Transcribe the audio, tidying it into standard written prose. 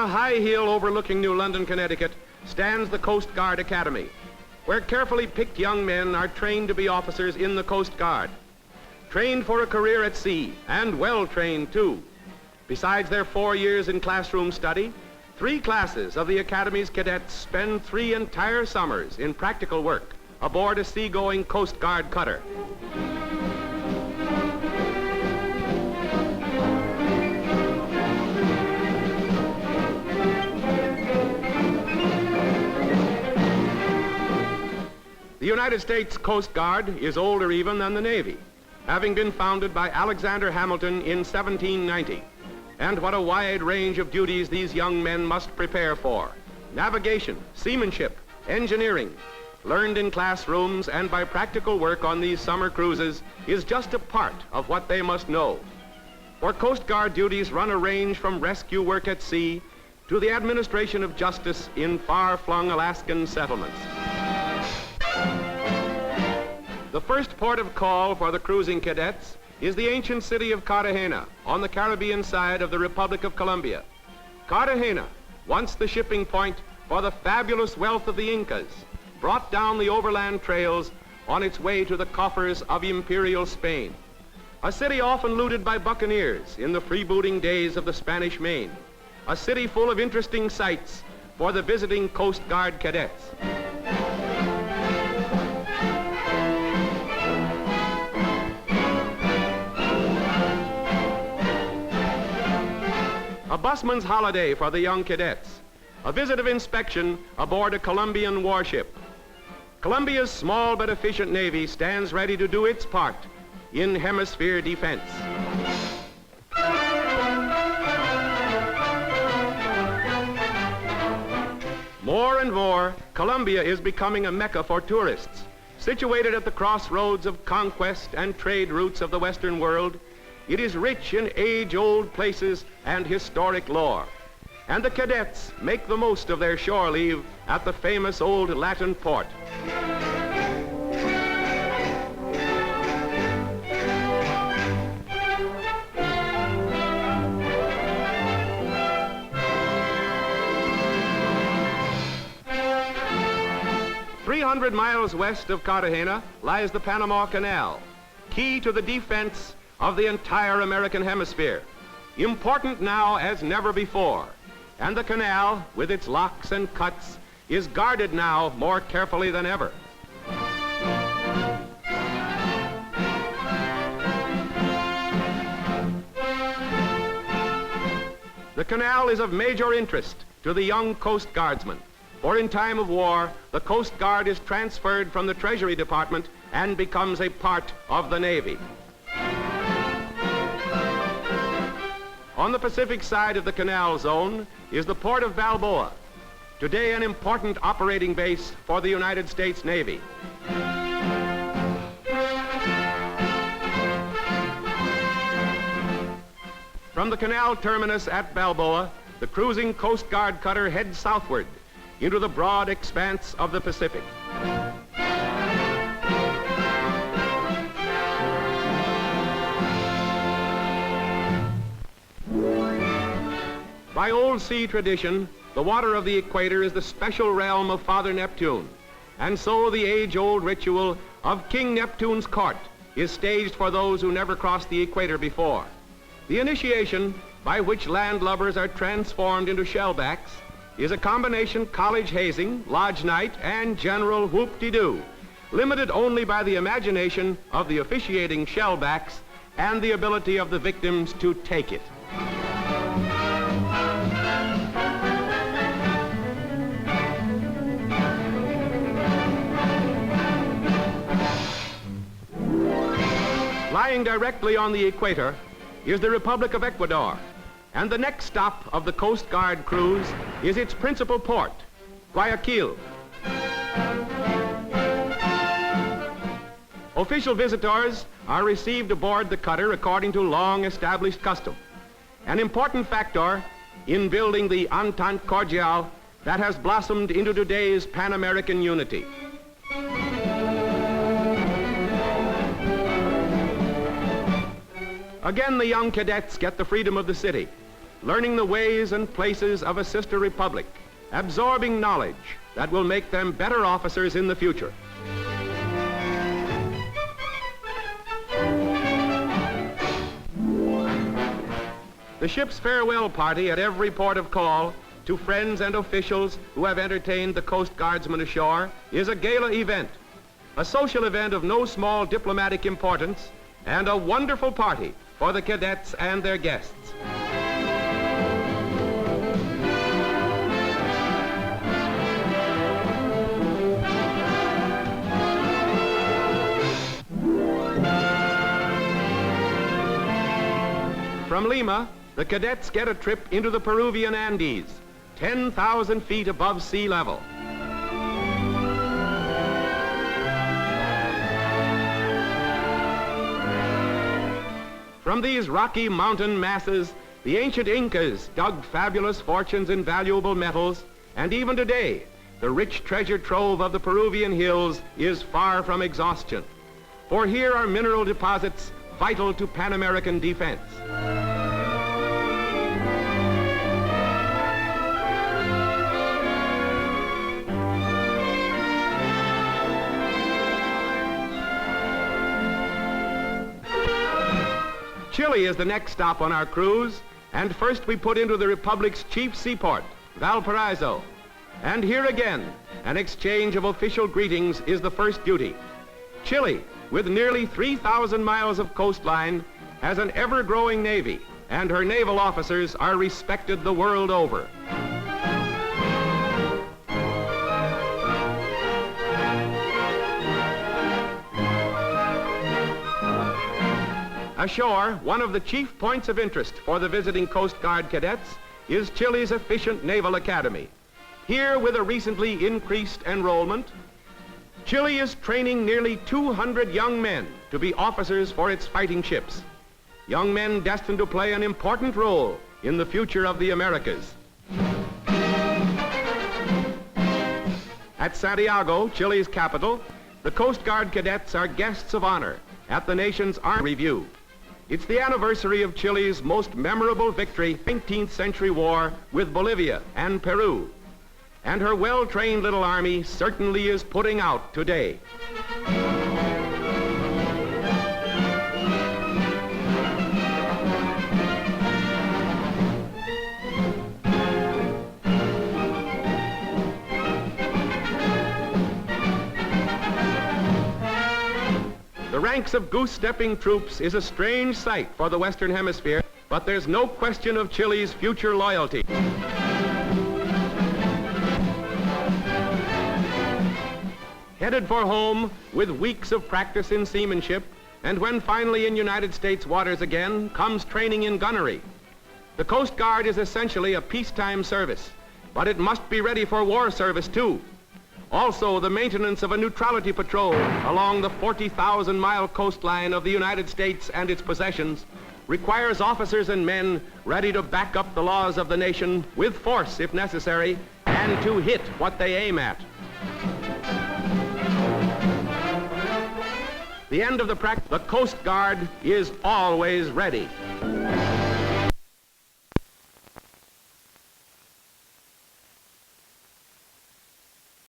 a high hill overlooking New London, Connecticut, stands the Coast Guard Academy, where carefully picked young men are trained to be officers in the Coast Guard. Trained for a career at sea, and well trained too. Besides their 4 years in classroom study, 3 classes of the Academy's cadets spend 3 entire summers in practical work aboard a seagoing Coast Guard cutter. The United States Coast Guard is older even than the Navy, having been founded by Alexander Hamilton in 1790. And what a wide range of duties these young men must prepare for. Navigation, seamanship, engineering, learned in classrooms and by practical work on these summer cruises, is just a part of what they must know. For Coast Guard duties run a range from rescue work at sea to the administration of justice in far-flung Alaskan settlements. The first port of call for the cruising cadets is the ancient city of Cartagena on the Caribbean side of the Republic of Colombia. Cartagena, once the shipping point for the fabulous wealth of the Incas, brought down the overland trails on its way to the coffers of imperial Spain. A city often looted by buccaneers in the freebooting days of the Spanish Main. A city full of interesting sights for the visiting Coast Guard cadets. A busman's holiday for the young cadets. A visit of inspection aboard a Colombian warship. Colombia's small but efficient Navy stands ready to do its part in hemisphere defense. More and more, Colombia is becoming a mecca for tourists. Situated at the crossroads of conquest and trade routes of the Western world, it is rich in age-old places and historic lore. And the cadets make the most of their shore leave at the famous old Latin port. "300 miles west of Cartagena lies the Panama Canal, key to the defense of the entire American hemisphere, important now as never before. And the canal, with its locks and cuts, is guarded now more carefully than ever. The canal is of major interest to the young Coast Guardsmen, for in time of war, the Coast Guard is transferred from the Treasury Department and becomes a part of the Navy. On the Pacific side of the canal zone is the port of Balboa, today an important operating base for the United States Navy. From the canal terminus at Balboa, the cruising Coast Guard cutter heads southward into the broad expanse of the Pacific. By old sea tradition, the water of the equator is the special realm of Father Neptune, and so the age-old ritual of King Neptune's court is staged for those who never crossed the equator before. The initiation, by which landlubbers are transformed into shellbacks, is a combination college hazing, lodge night, and general whoop-de-doo, limited only by the imagination of the officiating shellbacks and the ability of the victims to take it. Lying directly on the equator is the Republic of Ecuador, and the next stop of the Coast Guard cruise is its principal port, Guayaquil. Official visitors are received aboard the cutter according to long-established custom, an important factor in building the Entente Cordiale that has blossomed into today's Pan-American unity. Again, the young cadets get the freedom of the city. learning the ways and places of a sister republic, absorbing knowledge that will make them better officers in the future. The ship's farewell party at every port of call to friends and officials who have entertained the Coast Guardsmen ashore is a gala event, a social event of no small diplomatic importance, and a wonderful party for the cadets and their guests. From Lima, the cadets get a trip into the Peruvian Andes, 10,000 feet above sea level. From these rocky mountain masses, the ancient Incas dug fabulous fortunes in valuable metals, and even today, the rich treasure trove of the Peruvian hills is far from exhaustion. For here are mineral deposits vital to Pan American defense. Chile is the next stop on our cruise, and first we put into the Republic's chief seaport, Valparaiso. And here again, an exchange of official greetings is the first duty. Chile, with nearly 3,000 miles of coastline, has an ever-growing navy, and her naval officers are respected the world over. Ashore, one of the chief points of interest for the visiting Coast Guard cadets is Chile's efficient Naval Academy. Here, with a recently increased enrollment, Chile is training nearly 200 young men to be officers for its fighting ships. Young men destined to play an important role in the future of the Americas. At Santiago, Chile's capital, the Coast Guard cadets are guests of honor at the nation's Army Review. It's the anniversary of Chile's most memorable victory, 19th century war with Bolivia and Peru. And her well-trained little army certainly is putting out today. The ranks of goose-stepping troops is a strange sight for the Western Hemisphere, but there's no question of Chile's future loyalty. Headed for home with weeks of practice in seamanship, and when finally in United States waters again, comes training in gunnery. The Coast Guard is essentially a peacetime service, but it must be ready for war service too. Also, the maintenance of a neutrality patrol along the 40,000-mile coastline of the United States and its possessions requires officers and men ready to back up the laws of the nation with force if necessary, and to hit what they aim at. The end of the practice, the Coast Guard is always ready.